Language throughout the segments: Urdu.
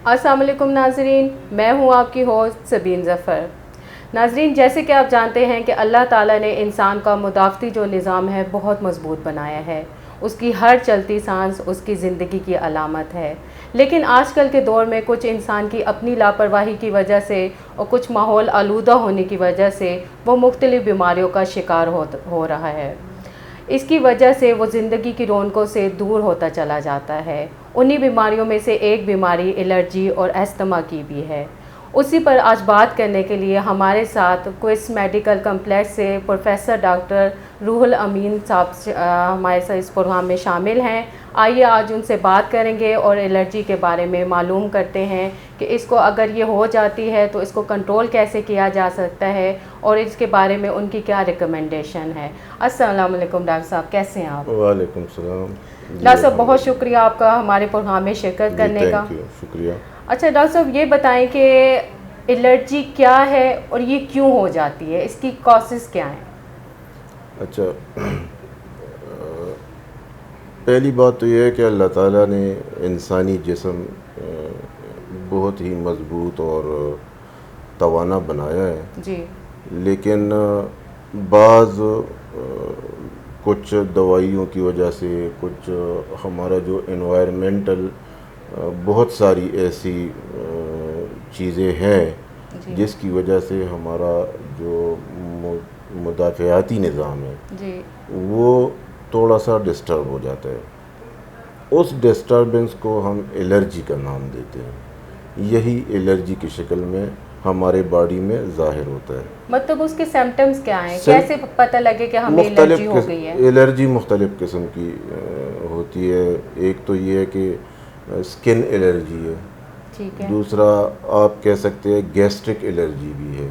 السلام علیکم ناظرین، میں ہوں آپ کی ہوسٹ سبین ظفر۔ ناظرین، جیسے کہ آپ جانتے ہیں کہ اللہ تعالیٰ نے انسان کا مدافعتی جو نظام ہے بہت مضبوط بنایا ہے۔ اس کی ہر چلتی سانس اس کی زندگی کی علامت ہے، لیکن آج کل کے دور میں کچھ انسان کی اپنی لاپرواہی کی وجہ سے اور کچھ ماحول آلودہ ہونے کی وجہ سے وہ مختلف بیماریوں کا شکار ہو رہا ہے۔ اس کی وجہ سے وہ زندگی کی رونقوں سے دور ہوتا چلا جاتا ہے۔ انہی بیماریوں میں سے ایک بیماری الرجی اور استھما کی بھی ہے۔ اسی پر آج بات کرنے کے لیے ہمارے ساتھ کوئس میڈیکل کمپلیکس سے پروفیسر ڈاکٹر روح الامین صاحب ہمارے ساتھ اس پروگرام میں شامل ہیں۔ آئیے آج ان سے بات کریں گے اور الرجی کے بارے میں معلوم کرتے ہیں کہ اس کو اگر یہ ہو جاتی ہے تو اس کو کنٹرول کیسے کیا جا سکتا ہے اور اس کے بارے میں ان کی کیا ریکمنڈیشن ہے۔ السلام علیکم ڈاکٹر صاحب، کیسے ہیں آپ؟ وعلیکم السلام۔ ڈاکٹر صاحب بہت شکریہ آپ کا ہمارے پروگرام میں شرکت کرنے کا۔ شکریہ۔ اچھا ڈاکٹر صاحب، یہ بتائیں کہ الرجی کیا ہے اور یہ کیوں ہو جاتی ہے، اس کی کاسز کیا ہیں؟ اچھا، پہلی بات تو یہ ہے کہ اللہ تعالیٰ نے انسانی جسم بہت ہی مضبوط اور توانا بنایا ہے، جی، لیکن بعض کچھ دوائیوں کی وجہ سے، کچھ ہمارا جو انوائرمنٹل بہت ساری ایسی چیزیں ہیں جس کی وجہ سے ہمارا جو مدافعاتی نظام ہے جی، وہ تھوڑا سا ڈسٹرب ہو جاتا ہے۔ اس ڈسٹربنس کو ہم الرجی کا نام دیتے ہیں۔ یہی الرجی کی شکل میں ہمارے باڈی میں ظاہر ہوتا ہے۔ مطلب اس کے سمپٹمز کیا ہیں؟ کیسے پتہ لگے کہ ہمیں الرجی ہو گئی ہے؟ الرجی مختلف قسم کی ہوتی ہے۔ ایک تو یہ ہے کہ اسکن الرجی ہے، ٹھیک ہے، دوسرا آپ کہہ سکتے ہیں گیسٹرک الرجی بھی ہے،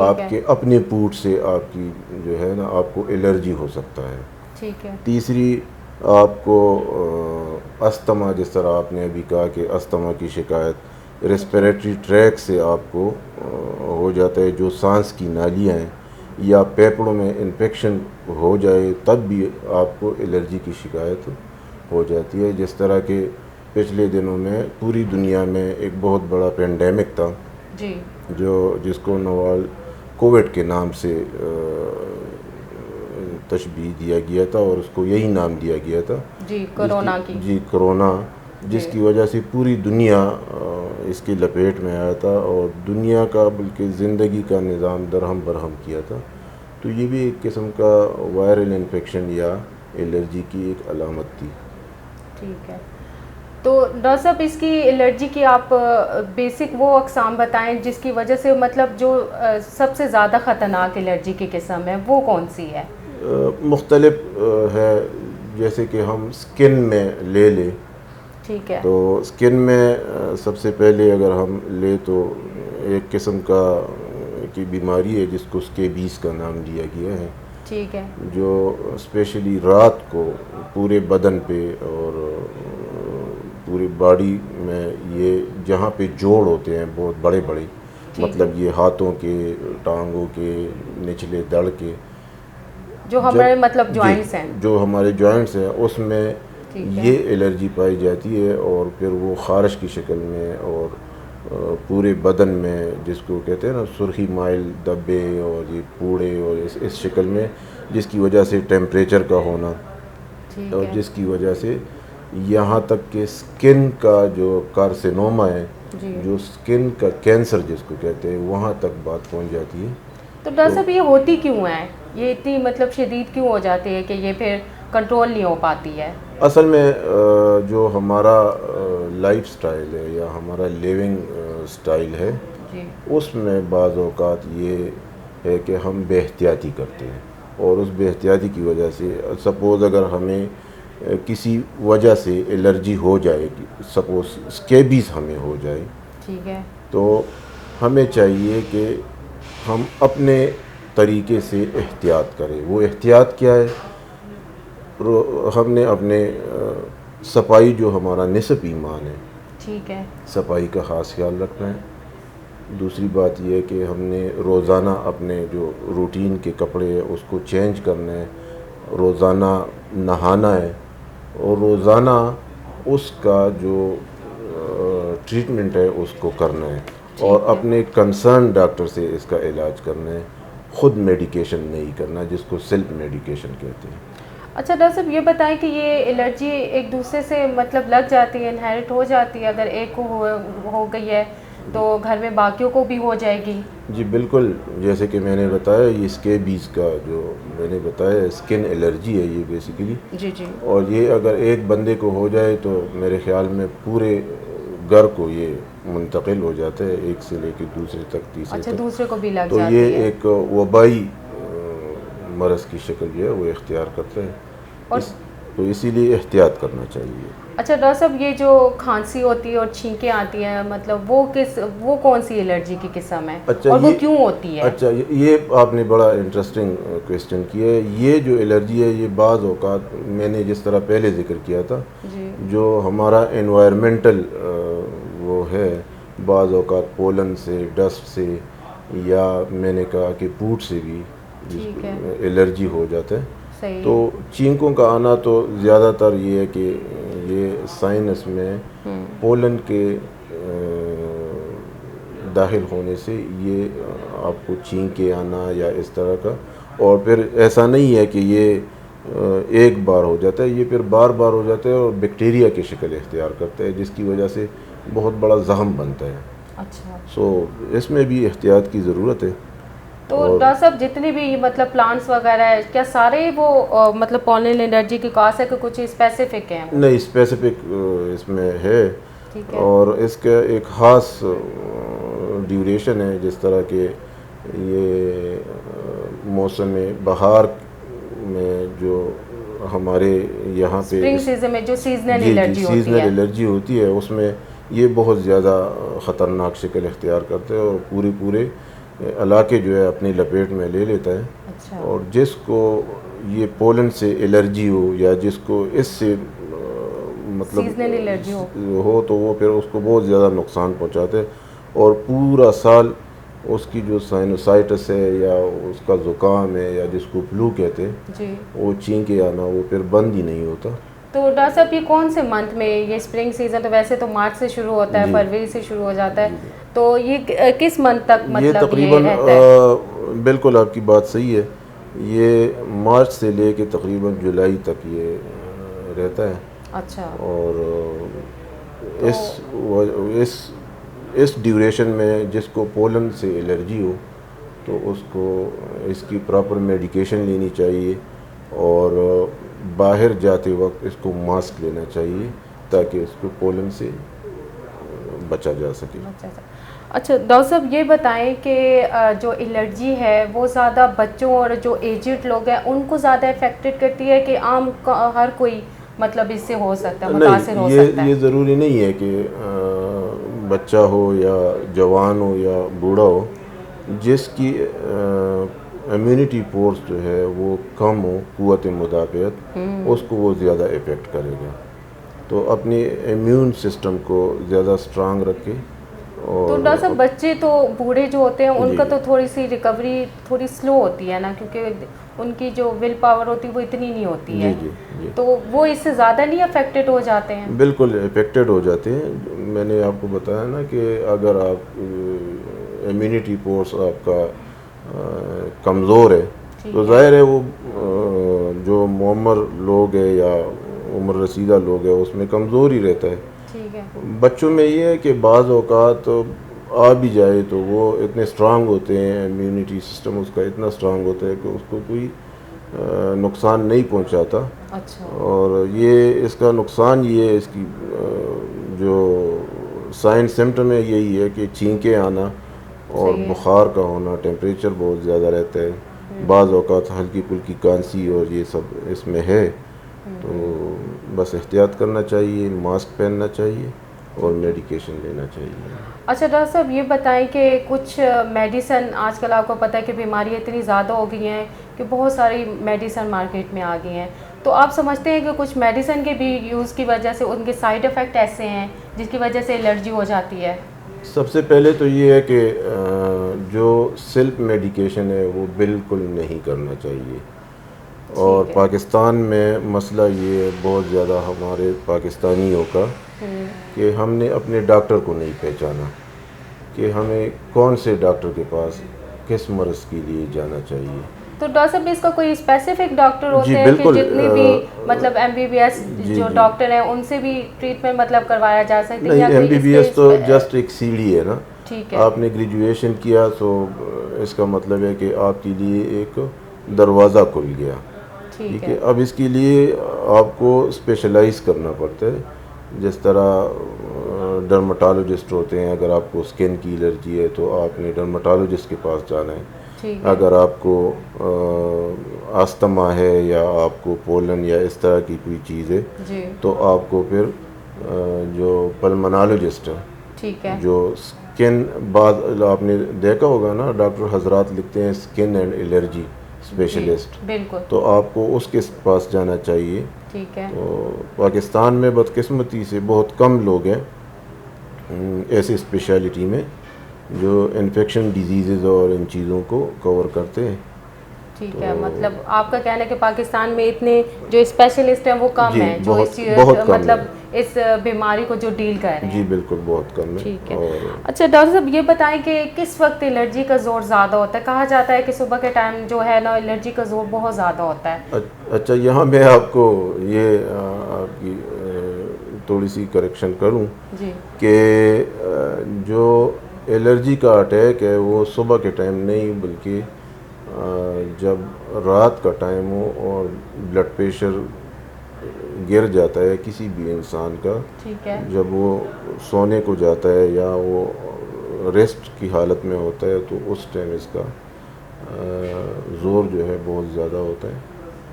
آپ کے اپنے پیٹ سے آپ کی جو ہے نا آپ کو الرجی ہو سکتا ہے۔ ٹھیک ہے، تیسری آپ کو استھما، جس طرح آپ نے ابھی کہا کہ استھما کی شکایت ریسپیریٹری ٹریک سے آپ کو ہو جاتا ہے، جو سانس کی نالیاں ہیں یا پھیپھڑوں میں انفیکشن ہو جائے تب بھی آپ کو الرجی کی شکایت ہو جاتی ہے۔ جس طرح کہ پچھلے دنوں میں پوری دنیا میں ایک بہت بڑا پینڈیمک تھا، جی، جس کو نوال کووڈ کے نام سے تشبیہ دیا گیا تھا اور اس کو یہی نام دیا گیا تھا، جی، کورونا کی، جی کورونا، جس کی وجہ سے پوری دنیا اس کی لپیٹ میں آیا تھا اور دنیا کا بلکہ زندگی کا نظام درہم برہم کیا تھا۔ تو یہ بھی ایک قسم کا وائرل انفیکشن یا الرجی کی ایک علامت تھی۔ ٹھیک ہے، تو ڈاکٹر صاحب اس کی الرجی کی آپ بیسک وہ اقسام بتائیں جس کی وجہ سے مطلب جو سب سے زیادہ خطرناک الرجی کی قسم ہے وہ کون سی ہے؟ مختلف ہے، جیسے کہ ہم اسکن میں لے لیں، ٹھیک ہے، تو اسکن میں سب سے پہلے اگر ہم لیں تو ایک قسم کی بیماری ہے جس کو اسکیبیز کا نام دیا گیا ہے، ٹھیک ہے، جو اسپیشلی رات کو پورے بدن پہ اور پوری باڈی میں، یہ جہاں پہ جوڑ ہوتے ہیں بہت بڑے بڑے، مطلب یہ ہاتھوں کے، ٹانگوں کے، نچلے دڑ کے، جو ہمارے مطلب جوائنٹس ہیں، جو ہمارے جوائنٹس ہیں، اس میں یہ الرجی پائی جاتی ہے اور پھر وہ خارش کی شکل میں اور پورے بدن میں، جس کو کہتے ہیں نا سرخی مائل دبے اور یہ پوڑے اور اس شکل میں، جس کی وجہ سے ٹیمپریچر کا ہونا اور جس کی وجہ سے یہاں تک کہ اسکن کا جو کارسینوما ہے، جو اسکن کا کینسر جس کو کہتے ہیں، وہاں تک بات پہنچ جاتی ہے۔ تو ڈاکٹر صاحب یہ ہوتی کیوں ہے؟ یہ اتنی مطلب شدید کیوں ہو جاتی ہے کہ یہ پھر کنٹرول نہیں ہو پاتی ہے؟ اصل میں جو ہمارا لائف سٹائل ہے یا ہمارا لیونگ سٹائل ہے، اس میں بعض اوقات یہ ہے کہ ہم بے احتیاطی کرتے ہیں اور اس بے احتیاطی کی وجہ سے سپوز اگر ہمیں کسی وجہ سے الرجی ہو جائے گی، سپوز اسکیبیز ہمیں ہو جائے، ٹھیک ہے، تو ہمیں چاہیے کہ ہم اپنے طریقے سے احتیاط کریں۔ وہ احتیاط کیا ہے؟ ہم نے اپنے صفائی، جو ہمارا نصف ایمان ہے، ٹھیک ہے، صفائی کا خاص خیال رکھنا ہے۔ دوسری بات یہ ہے کہ ہم نے روزانہ اپنے جو روٹین کے کپڑے ہیں اس کو چینج کرنا ہے، روزانہ نہانا ہے اور روزانہ اس کا جو ٹریٹمنٹ ہے اس کو کرنا ہے اور اپنے کنسرن ڈاکٹر سے اس کا علاج کرنا ہے، خود میڈیکیشن نہیں کرنا جس کو سیلف میڈیکیشن کہتے ہیں۔ اچھا ڈاکٹر صاحب یہ بتائیں کہ یہ الرجی ایک دوسرے سے مطلب لگ جاتی ہے، انہیریٹ ہو جاتی ہے؟ اگر ایک کو ہو گئی ہے تو گھر میں باقیوں کو بھی ہو جائے گی؟ جی بالکل، جیسے کہ میں نے بتایا یہ اسکیبیز کا جو میں نے بتایا اسکن الرجی ہے یہ بیسیکلی، جی جی، اور یہ اگر ایک بندے کو ہو جائے تو میرے خیال میں پورے گھر کو یہ منتقل ہو جاتا ہے، ایک سے لے کے دوسرے تک، تیسرے اچھا تک۔ دوسرے کو بھی لگ تو جاتی یہ ہے ایک وبائی مرض کی شکل جو ہے وہ اختیار کرتا ہے، اور تو اسی لیے احتیاط کرنا چاہیے۔ اچھا ڈاکٹر صاحب یہ جو کھانسی ہوتی ہے اور چھینکیں آتی ہیں مطلب وہ کون سی الرجی کی قسم ہے اور وہ کیوں ہوتی ہے؟ اچھا یہ آپ نے بڑا انٹرسٹنگ کویسچن کیا ہے۔ یہ جو الرجی ہے یہ بعض اوقات میں نے جس طرح پہلے ذکر کیا تھا جی جو ہمارا انوائرمنٹل وہ ہے، بعض اوقات پولن سے، ڈسٹ سے، یا میں نے کہا کہ پوٹ سے بھی ٹھیک ہے، الرجی ہو جاتا ہے۔ صحیح تو چینکوں کا آنا تو زیادہ تر یہ ہے کہ یہ سائنس میں پولن کے داخل ہونے سے یہ آپ کو چھینکیں آنا یا اس طرح کا، اور پھر ایسا نہیں ہے کہ یہ ایک بار ہو جاتا ہے، یہ پھر بار بار ہو جاتا ہے اور بیکٹیریا کی شکل اختیار کرتا ہے جس کی وجہ سے بہت بڑا زخم بنتا ہے۔ اچھا، سو اس میں بھی احتیاط کی ضرورت ہے۔ تو ڈاکٹر صاحب جتنے بھی مطلب پلانٹس وغیرہ ہے کیا سارے وہ مطلب پولن الرجی کی کاز ہے کہ کچھ اسپیسیفک ہیں؟ نہیں، اسپیسیفک اس میں ہے، ٹھیک ہے، اور اس کا ایک خاص ڈیوریشن ہے، جس طرح کہ یہ موسم بہار میں جو ہمارے یہاں پہ اسپرنگ سیزن میں جو سیزنل الرجی ہوتی سیزنل ہے، الرجی ہوتی ہے اس میں یہ بہت زیادہ خطرناک شکل اختیار کرتے ہیں اور پورے علاقے جو ہے اپنی لپیٹ میں لے لیتا ہے۔ اچھا، اور جس کو یہ پولن سے الرجی ہو یا جس کو اس سے مطلب سیزنل الرجی ہو تو وہ پھر اس کو بہت زیادہ نقصان پہنچاتے ہیں، اور پورا سال اس کی جو سائنوسائٹس ہے یا اس کا زکام ہے یا جس کو فلو کہتے ہیں جی، وہ چھینکیں آنا وہ پھر بند ہی نہیں ہوتا۔ تو ڈاکٹر صاحب یہ کون سے منتھ میں یہ اسپرنگ سیزن تو ویسے تو مارچ سے شروع ہوتا ہے، فروری سے شروع ہو جاتا ہے، تو یہ کس منتھ تک یہ مطلب تقریباً رہتا ہے؟ بالکل آپ کی بات صحیح ہے، یہ مارچ سے لے کے تقریباً جولائی تک یہ رہتا ہے۔ اچھا، اور اس ڈیوریشن میں جس کو پولن سے الرجی ہو تو اس کو اس کی پراپر میڈیکیشن لینی چاہیے، اور باہر جاتے وقت اس کو ماسک لینا چاہیے تاکہ اس کو پولن سے بچا جا سکے۔ اچھا ڈاکٹر صاحب یہ بتائیں کہ جو الرجی ہے وہ زیادہ بچوں اور جو ایجڈ لوگ ہیں ان کو زیادہ افیکٹڈ کرتی ہے کہ عام ہر کوئی مطلب اس سے ہو سکتا ہے، متاثر ہو سکتا ہے؟ یہ ضروری نہیں ہے کہ بچہ ہو یا جوان ہو یا بوڑھا ہو، جس کی امیونٹی فورس جو ہے وہ کم ہو، قوت مدافعت، اس کو وہ زیادہ افیکٹ کرے گا۔ تو اپنی امیون سسٹم کو زیادہ اسٹرانگ رکھے۔ تو ڈاکٹر صاحب بچے تو بوڑھے جو ہوتے ہیں ان کا تو تھوڑی سی ریکوری تھوڑی سلو ہوتی ہے نا، کیونکہ ان کی جو ول پاور ہوتی ہے وہ اتنی نہیں ہوتی ہے، تو وہ اس سے زیادہ نہیں افیکٹڈ ہو جاتے ہیں؟ بالکل افیکٹڈ ہو جاتے ہیں۔ میں نے آپ کو بتایا نا کہ اگر آپ امیونٹی فورس آپ کا کمزور ہے تو ظاہر ہے وہ جو معمر لوگ ہیں یا عمر رسیدہ لوگ ہیں اس میں کمزور ہی رہتا ہے۔ ٹھیک ہے، بچوں میں یہ ہے کہ بعض اوقات آ بھی جائے تو وہ اتنے اسٹرانگ ہوتے ہیں، امیونٹی سسٹم اس کا اتنا اسٹرانگ ہوتا ہے کہ اس کو کوئی نقصان نہیں پہنچاتا۔ اچھا، اور یہ اس کا نقصان یہ ہے، اس کی جو سائن سمٹم ہے یہی ہے کہ چھینکیں آنا اور بخار کا ہونا، ٹیمپریچر بہت زیادہ رہتا ہے، بعض اوقات ہلکی پھلکی کھانسی، اور یہ سب اس میں ہے۔ تو بس احتیاط کرنا چاہیے، ماسک پہننا چاہیے اور میڈیکیشن لینا چاہیے۔ اچھا ڈاکٹر صاحب یہ بتائیں کہ کچھ میڈیسن آج کل آپ کو پتہ ہے کہ بیماریاں اتنی زیادہ ہو گئی ہیں کہ بہت ساری میڈیسن مارکیٹ میں آ گئی ہیں، تو آپ سمجھتے ہیں کہ کچھ میڈیسن کے بھی یوز کی وجہ سے ان کے سائیڈ افیکٹ ایسے ہیں جس کی وجہ سے الرجی ہو جاتی ہے؟ سب سے پہلے تو یہ ہے کہ جو سیلف میڈیکیشن ہے وہ بالکل نہیں کرنا چاہیے، اور پاکستان میں مسئلہ یہ ہے بہت زیادہ ہمارے پاکستانیوں کا کہ ہم نے اپنے ڈاکٹر کو نہیں پہچانا کہ ہمیں کون سے ڈاکٹر کے پاس کس مرض کے لیے جانا چاہیے. تو ڈاکٹر صاحب اس کا کوئی اسپیسیفک ڈاکٹر ہوتے جی ہیں کہ بالکل, جتنے بھی مطلب MBBS جو ڈاکٹر ہیں ان سے بھی ٹریٹمنٹ مطلب کروایا جا سکتا ہے؟ نہیں, MBBS تو جسٹ ایک سیڑھی ہے نا. ٹھیک ہے, آپ نے گریجویشن کیا تو اس کا مطلب ہے کہ آپ کے لیے ایک دروازہ کھل گیا. ٹھیک ہے, اب اس کے لیے آپ کو اسپیشلائز کرنا پڑتا ہے. جس طرح ڈرمٹالوجسٹ ہوتے ہیں, اگر آپ کو اسکن کی الرجی ہے تو آپ نے ڈرمٹالوجسٹ کے پاس جانا ہے. اگر آپ کو آستما ہے یا آپ کو پولن یا اس طرح کی کوئی چیز ہے تو آپ کو پھر جو پلمنالوجسٹ ہے, جو اسکن, بعض آپ نے دیکھا ہوگا نا ڈاکٹر حضرات لکھتے ہیں اسکن اینڈ الرجی اسپیشلسٹ, تو آپ کو اس کے پاس جانا چاہیے. ٹھیک ہے, تو پاکستان میں بدقسمتی سے بہت کم لوگ ہیں ایسی اسپیشلٹی میں جو انفیکشن ڈیزیزز اور ان چیزوں کو کور کرتے ہیں. ٹھیک ہے, مطلب آپ کا کہنا ہے کہ پاکستان میں اتنے جو اسپیشلسٹ ہیں وہ کم ہیں جو اس مطلب اس بیماری کو جو ڈیل کر رہے ہیں. جی بالکل, بہت کم ہے. ٹھیک ہے. اچھا ڈاکٹر صاحب یہ بتائیں کہ کس وقت الرجی کا زور زیادہ ہوتا ہے؟ کہا جاتا ہے کہ صبح کے ٹائم جو ہے نا الرجی کا زور بہت زیادہ ہوتا ہے. اچھا, یہاں میں آپ کو یہ آپ کی تھوڑی سی کریکشن کروں کہ جو الرجی کا اٹیک ہے وہ صبح کے ٹائم نہیں بلکہ جب رات کا ٹائم ہو اور بلڈ پریشر گر جاتا ہے کسی بھی انسان کا, جب وہ سونے کو جاتا ہے یا وہ ریسٹ کی حالت میں ہوتا ہے تو اس ٹائم اس کا زور جو ہے بہت زیادہ ہوتا ہے.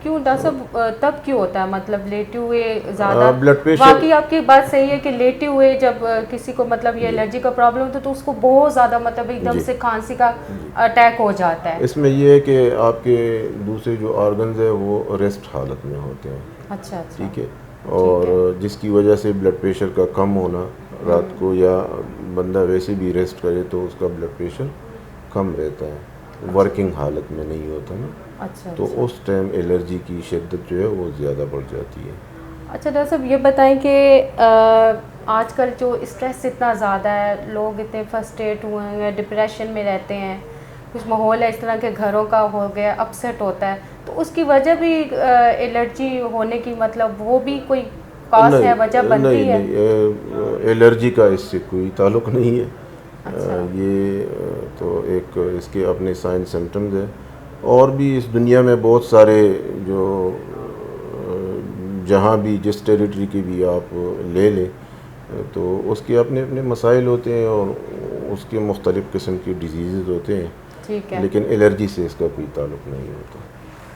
کیوں ڈاکٹر صاحب تب کیوں ہوتا ہے؟ مطلب لیٹے ہوئے زیادہ بلڈ پریشر, باقی آپ کی بات صحیح ہے کہ لیٹے ہوئے جب کسی کو مطلب یہ الرجی کا پرابلم ہوتا ہے تو اس کو بہت زیادہ مطلب ایک دم سے کھانسی کا اٹیک ہو جاتا ہے. اس میں یہ ہے کہ آپ کے دوسرے جو آرگنز ہیں وہ ریسٹ حالت میں ہوتے ہیں. اچھا, ٹھیک ہے, اور جس کی وجہ سے بلڈ پریشر کا کم ہونا رات کو, یا بندہ ویسے بھی ریسٹ کرے تو اس کا بلڈ پریشر کم رہتا ہے, ورکنگ حالت میں نہیں ہوتا نا. تو اس ٹائم الرجی کی شدت جو ہے وہ زیادہ بڑھ جاتی ہے. اچھا ڈاکٹر صاحب یہ بتائیں کہ آج کل جو اسٹریس اتنا زیادہ ہے, لوگ اتنے فرسٹریٹ ہوئے ہیں, ڈپریشن میں رہتے ہیں, کچھ ماحول ہے اس طرح کے گھروں کا ہو گیا, اپسیٹ ہوتا ہے, تو اس کی وجہ بھی الرجی ہونے کی مطلب وہ بھی کوئی کاز ہے, وجہ بنتی ہے؟ نہیں, الرجی کا اس سے کوئی تعلق نہیں ہے. یہ تو ایک اس کے اپنے سائن سمٹمز ہیں, اور بھی اس دنیا میں بہت سارے جو جہاں بھی جس ٹیریٹری کی بھی آپ لے لیں تو اس کے اپنے اپنے مسائل ہوتے ہیں اور اس کے مختلف قسم کے ڈیزیزز ہوتے ہیں. ٹھیک ہے, لیکن الرجی سے اس کا کوئی تعلق نہیں ہوتا.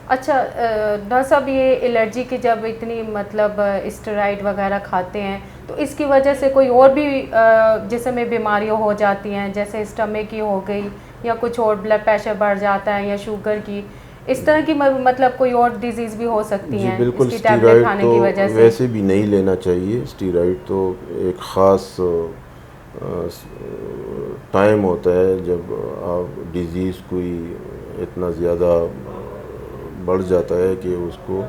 اچھا ڈاکٹر صاحب یہ الرجی کی جب اتنی مطلب اسٹیرائڈ وغیرہ کھاتے ہیں تو اس کی وجہ سے کوئی اور بھی جسم میں بیماریاں ہو جاتی ہیں, جیسے اسٹمک کی ہو گئی یا کچھ اور, بلڈ پریشر بڑھ جاتا ہے یا شوگر کی, اس طرح کی مطلب کوئی اور ڈیزیز بھی ہو سکتی ہیں بالکل. اس کی ٹیبلٹ کھانے کی وجہ سے؟ ویسے بھی نہیں لینا چاہیے اسٹیرائڈ تو. ایک خاص ٹائم ہوتا ہے جب آپ ڈیزیز کوئی اتنا زیادہ بڑھ جاتا ہے کہ اس کو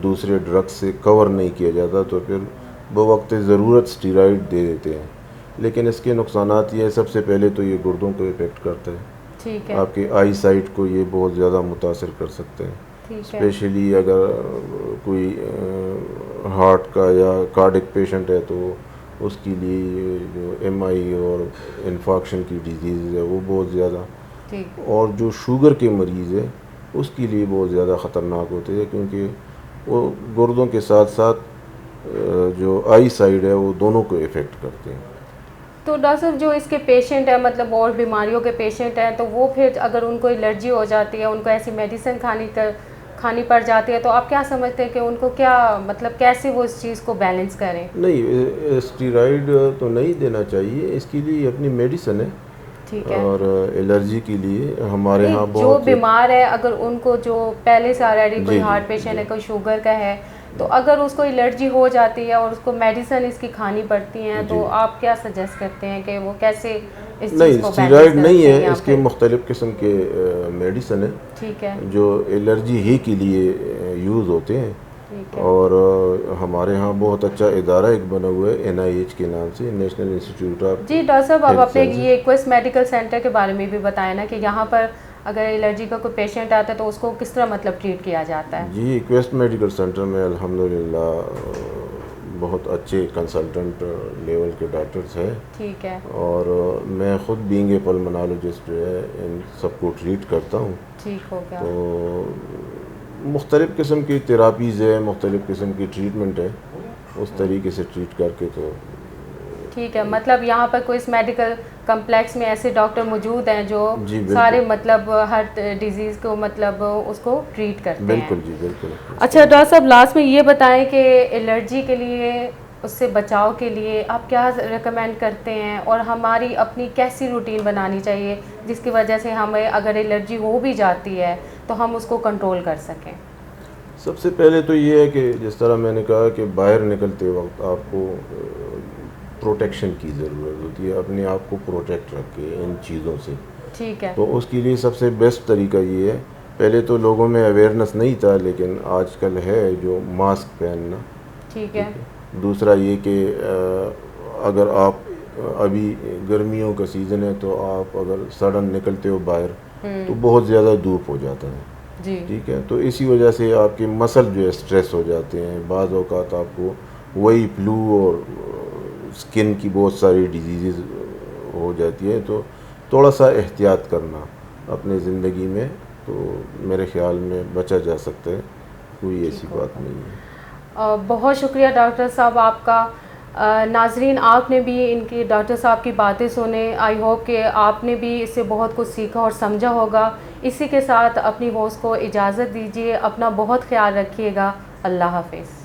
دوسرے ڈرگ سے کور نہیں کیا جاتا تو پھر بوقت ضرورت اسٹیرائڈ دے دیتے ہیں. لیکن اس کے نقصانات یہ سب سے پہلے تو یہ گردوں کو افیکٹ کرتا ہے. ٹھیک ہے, آپ کے آئی سائٹ کو یہ بہت زیادہ متاثر کر سکتے ہیں, اسپیشلی اگر کوئی ہارٹ کا یا کارڈک پیشنٹ ہے تو اس کے لیے جو MI اور انفارکشن کی ڈیزیز ہے وہ بہت زیادہ, اور جو شوگر کے مریض ہے اس کے لیے بہت زیادہ خطرناک ہوتے ہیں کیونکہ وہ گردوں کے ساتھ ساتھ جو آئی سائڈ ہے وہ دونوں کو افیکٹ کرتے ہیں. تو ڈاکٹر صاحب جو اس کے پیشنٹ ہیں مطلب اور بیماریوں کے پیشنٹ ہیں تو وہ پھر اگر ان کو الرجی ہو جاتی ہے, ان کو ایسی میڈیسن کھانی پڑ جاتی ہے, تو آپ کیا سمجھتے ہیں کہ ان کو کیا مطلب کیسے وہ اس چیز کو بیلنس کریں؟ نہیں, اسٹیرائڈ تو نہیں دینا چاہیے, اس کے لیے اپنی میڈیسن ہے. ٹھیک ہے, اور الرجی کے لیے ہمارے ہاں بہت جو بیمار ہے اگر ان کو جو پہلے سے آلریڈی کوئی ہارٹ پیشنٹ ہے, کوئی شوگر کا ہے, تو اگر اس کو الرجی ہو جاتی ہے اور اس کو میڈیسن اس کی کھانی پڑتی ہیں تو آپ کیا سجیسٹ کرتے ہیں کہ وہ کیسے اس چیز کو بیلنس کریں؟ اسٹیرائڈ نہیں ہے, اس کے مختلف قسم کے میڈیسن ہیں. ٹھیک ہے, جو الرجی ہی کے لیے یوز ہوتے ہیں. اور ہمارے ہاں بہت اچھا ادارہ ایک بنا ہوا ہے NIH کے نام سے، نیشنل انسٹیٹیوٹ آف. جی ڈاکٹر صاحب آپ اپنے یہ کویسٹ میڈیکل سینٹر کے بارے میں بھی بتائیں نا کہ یہاں پر اگر الرجی کا کوئی پیشنٹ آتا ہے تو اس کو کس طرح مطلب ٹریٹ کیا جاتا ہے؟ جی کویسٹ میڈیکل سینٹر میں الحمدللہ بہت اچھے کنسلٹنٹ لیول کے ڈاکٹرز ہیں. ٹھیک ہے. اور میں خود بینگ اے پلمنالوجسٹ جو ہے ان سب کو ٹریٹ کرتا ہوں. ٹھیک ہو گیا. تو مختلف قسم کی تھراپیز ہے، مختلف قسم کی ٹریٹمنٹ ہے، اس طریقے سے ٹریٹ کر کے. تو ٹھیک ہے، مطلب یہاں پر کوئی اس میڈیکل کمپلیکس میں ایسے ڈاکٹر موجود ہیں جو سارے مطلب ہر ڈیزیز کو مطلب اس کو ٹریٹ کرتے ہیں. بالکل جی بالکل. اچھا ڈاکٹر صاحب لاسٹ میں یہ بتائیں کہ الرجی کے لیے، اس سے بچاؤ کے لیے آپ کیا ریکمینڈ کرتے ہیں اور ہماری اپنی کیسی روٹین بنانی چاہیے جس کی وجہ سے ہمیں اگر الرجی ہو بھی جاتی ہے تو ہم اس کو کنٹرول کر سکیں؟ سب سے پہلے تو یہ ہے کہ جس طرح میں نے کہا کہ باہر نکلتے وقت آپ کو پروٹیکشن کی ضرورت ہوتی ہے، اپنے آپ کو پروٹیکٹ رکھے ان چیزوں سے. ٹھیک ہے. تو اس کے لیے سب سے بیسٹ طریقہ یہ ہے، پہلے تو لوگوں میں اویئرنیس نہیں تھا لیکن آج کل ہے، جو ماسک پہننا. ٹھیک ہے. دوسرا یہ کہ اگر آپ ابھی گرمیوں کا سیزن ہے تو آپ اگر سڈن نکلتے ہو باہر تو بہت زیادہ دھوپ ہو جاتا ہے. جی. ٹھیک ہے. تو اسی وجہ سے آپ کے مسل جو ہے اسٹریس ہو جاتے ہیں، بعض اوقات آپ کو وہی فلو اور اسکن کی بہت ساری ڈیزیزز ہو جاتی ہے. تو تھوڑا سا احتیاط کرنا اپنے زندگی میں تو میرے خیال میں بچا جا سکتا ہے، کوئی ایسی بات نہیں ہے. بہت شکریہ ڈاکٹر صاحب آپ کا. ناظرین آپ نے بھی ان کی ڈاکٹر صاحب کی باتیں سنے، آئی ہوپ کہ آپ نے بھی اس سے بہت کچھ سیکھا اور سمجھا ہوگا. اسی کے ساتھ اپنی ہوسٹ کو اجازت دیجیے، اپنا بہت خیال رکھیے گا. اللہ حافظ.